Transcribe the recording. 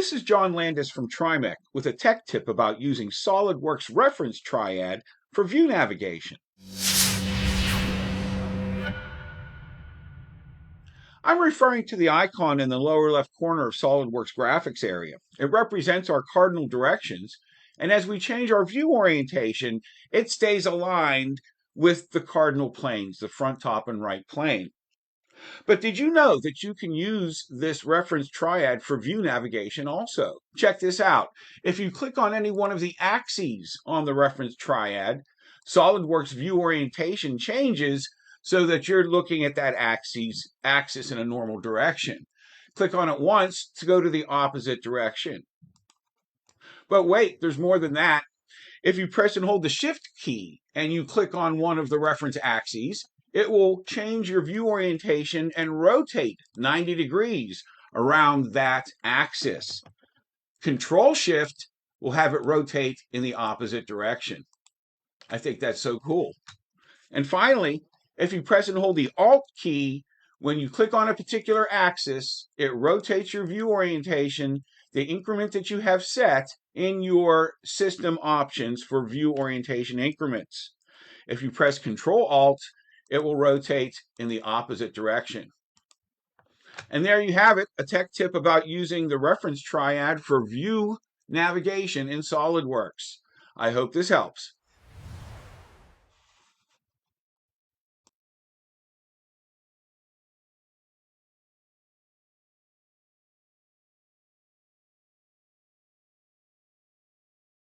This is John Landis from TriMech with a tech tip about using SOLIDWORKS reference Triad for view navigation. I'm referring to the icon in the lower left corner of SOLIDWORKS graphics area. It represents our cardinal directions, and as we change our view orientation, it stays aligned with the cardinal planes, the front, top, and right plane. But did you know that you can use this reference triad for view navigation also? Check this out. If you click on any one of the axes on the reference triad, SOLIDWORKS view orientation changes so that you're looking at that axis in a normal direction. Click on it once to go to the opposite direction. But wait, there's more than that. If you press and hold the Shift key and you click on one of the reference axes, it will change your view orientation and rotate 90 degrees around that axis. Control Shift will have it rotate in the opposite direction. I think that's so cool. And finally, if you press and hold the Alt key, when you click on a particular axis, it rotates your view orientation, the increment that you have set in your system options for view orientation increments. If you press Control Alt, it will rotate in the opposite direction. And there you have it, a tech tip about using the reference triad for view navigation in SOLIDWORKS. I hope this helps.